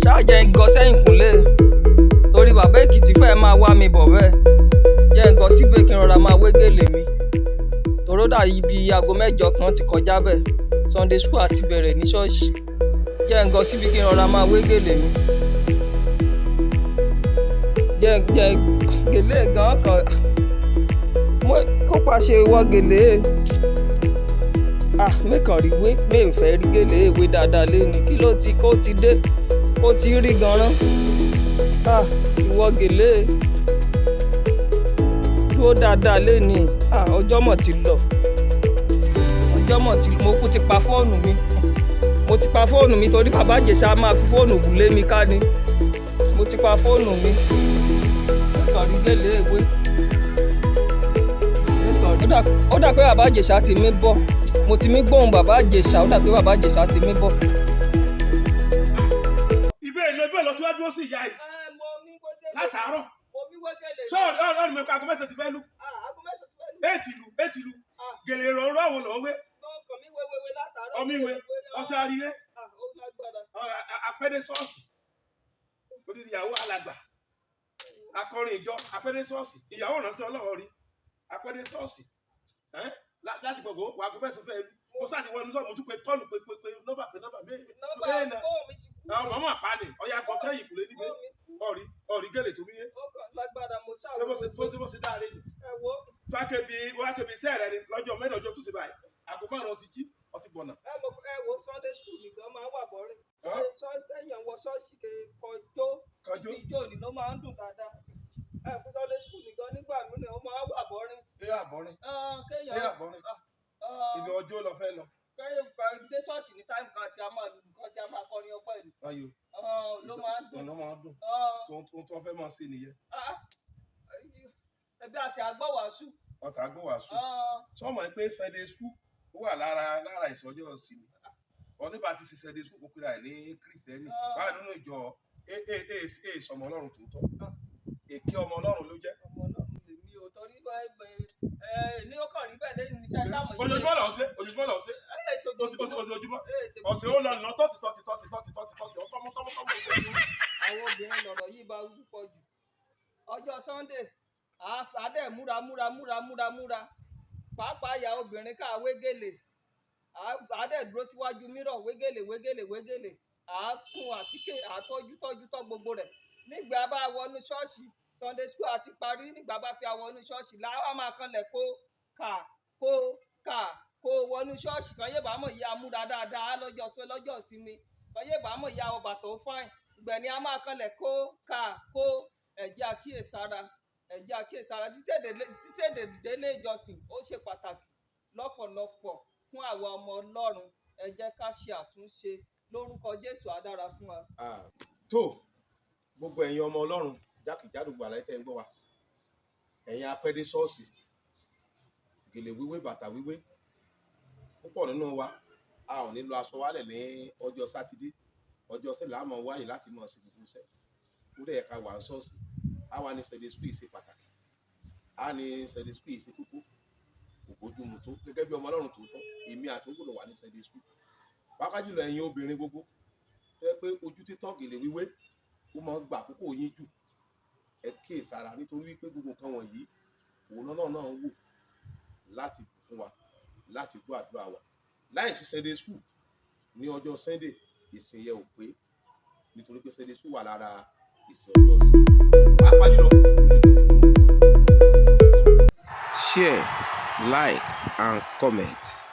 ṣáà jẹ́ ń gọ sẹ́yìn kúnlẹ̀ torí bàbá Èkìtì fẹ́ máa wá mi bọ̀ bẹ́ẹ̀. Jẹ́ ń gọ síbẹ̀ kí n rọra máa wé gèlè mi toró dà ibi aago 8 kan ti kọjá bẹ́ẹ̀. Sunday school àti bẹ̀rẹ̀ ní ṣọ́ọ̀ṣì. Jẹ́ ń gọ síbi kí n rọra máa wé gèlè mi. Jẹ́ gèlè gan kan kó pàṣẹ wọ gèlè mẹ́kàn rí wé mẹ́ẹ̀ fẹ́ rí gèlè ìwé dáadáa lẹ́ni kí ló ti kó ti dé ó ti rí gan-an ìwọ gèlè dúró dáadáa lẹ́ni ọjọ́ mọ̀ ti lọ mo kú ti pa fóònù mi torí bàbá Ìjẹ̀ṣà máa fi fóònù gùn lé mi ká ni mo ti pa fóònù mi mẹ́kàn rí gèlè ìwé ó dà pé bàbá Ìjẹ̀ṣà ti mí bọ̀ mo ti mí gbóhùn bàbá Ìjẹ̀ṣà ó dà pé bàbá Ìjẹ̀ṣà ti mí bọ̀. ibẹ̀ lọ tí wọ́n dúró sí ìyá yìí látàárọ̀ sọ́ọ̀rì ọ̀rọ̀ mi kọ́ aago mẹ́sàn-án ti fẹ́ lù éètì lu gèlè ìrọ̀rùn àwọn lọ́wọ́ ọmíwe ọ̀sẹ̀ àríyé apẹ́dẹ́ ṣọ́ọ̀ṣì odidi ìyàwó alàgbà akọrin ìjọ apẹ́dẹ́ ṣọ́ọ̀ṣì ìyàwó ìránṣẹ́ Ọlọ́run rí apẹ́dẹ́ ṣọ́ọ̀ṣì láti gbogbo wà aago mẹ́sàn-án fẹ́ lù mo sáà ti wọ inú sọ́ọ̀mù tún pé kọ́ọ̀lù pé nọ́mbà bẹ́ẹ̀ náà màmá àpáni ọ̀yà akọ sẹ́yìn kùlé nígbè ọ̀rí gèlè tó wíyé bó ṣe dáa lẹ́yìn wọ́n á kébi iṣẹ́ rẹ ni lọ́jọ́ mẹ́rin ọjọ́ tó ṣe báyìí aago márùn-ún ti jí ọtí gbọ̀nà. ẹ wo Sunday school nìkan máa ń wà bọ́rin ẹ̀yàn wọ ṣọ́ọ̀ṣì kọjọ́ ìjọ ni ló máa ń dùn dáadáa fún Sunday school nìkan nígbà mìíràn ó máa ń wà bọ́rin. àbọ̀rin ibi ọjọ́ lọ fẹ́ lọ. kéèyàn dé ṣọ́ọ̀ṣì ní táìmù kan tí a máa lù nǹkan tí a máa kọrin ọpẹ́ ìlú. ló máa ń dùn. ohun tó fẹ́ máa ṣe nìyẹn. ẹbí àti àgbọ̀wàásù. ọ̀tà àgbọ̀wàásù. sọ́mọ̀ pé Sunday school ó wà lára ìsọjọ́ ìsinmi oníbà ti ṣe Sunday school kó kíra ẹ̀ ní Kristẹni báyìí nínú ìjọ sọmọ Ọlọ́run tòótọ́ èké ọmọ Ọlọ́run ló jẹ́. ọmọ Ọlọ́run lèmi ò torí ní ó kàn rí bẹ́ẹ̀ lẹ́yìn iṣẹ́ sáàmù yìí. ojoojúmọ́ lọ ṣe ojoojúmọ́ ọ̀sẹ̀ ó lọ tọ́tì ọtọ́mọtọ́mọ. àwọn obìnrin lọ̀rọ̀ yìí bá púpọ̀ jù ọjọ́ Sunday àádẹ́ múra pàápàá ìyá obìnrin káwé gèlè àádẹ́ dúró síwájú mírọ̀ wégèlè àákùn àtíkè àtọ́jú gbogbo rẹ̀ nígbà bá wọnú ṣọ́ọ̀ṣì Sunday school àti parí nígbà bá fi wọnú ṣọ́ọ̀ṣì láwọn máa kanlẹ̀ kó wọnú ṣọ́ọ̀ṣì kan yé bàámọ̀ ìyá múra dáadáa lọ́jọ́ ìsinmi kan yé bàámọ̀ ìyá ọba tó fáìn ìgbẹ̀ni a máa kanlẹ̀ kó ẹ̀jẹ̀ àkíyèsára títẹ̀dẹ̀ délé ìjọsìn ó ṣe pàtàkì lọ́pọ̀lọpọ̀ fún àwa ọmọ Ọlọ́run ẹ jẹ́ ká ṣe àtúnṣe lórúkọ Jésù á dára fún wa. tó gbogbo ẹ̀yin ọmọ Ọlọ́run jákèjádò gbàlá tẹ́ ń gbọ́ wa ẹ̀yin apẹ́dẹ́ ṣọ́ọ̀ṣì gèlè wíwé bàtà wíwé púpọ̀ nínú wa a ò ní lọ aṣọ wálẹ̀ ní ọjọ́ sátidé ọjọ́ sílẹ̀ àmọ́ wáyé láti mọ̀ sí gbogbo iṣẹ́ kúrẹ́ ẹ̀ka wà ń ṣọ́ọ̀ṣì a wà ní Sunday school ṣe pàtàkì a ní Sunday school ṣe kókó ògbójúmu tó gẹ́gẹ́ bí ọmọ Ọlọ́run tòótọ́ èmi àti ògbódò wà ní Sunday school pàápàá jùlọ ẹ̀yin obìnrin gbogbo ẹ pé ojú títọ́ gèlè wíwé ó máa ń gbà àkókò yín jù ẹ kíyèsára nítorí wípé gbogbo nǹkan wọ̀nyí òun náà ń wò láti bùkún wa láti gbọ́ àdúrà wa láìsí Sunday school ní ọjọ́ Sunday ìsìn yẹn ò pé nítorí pé Sunday school wà lára ìsìn ọjọ́ ìsìn pàápàá jùlọ. Share, like and comment.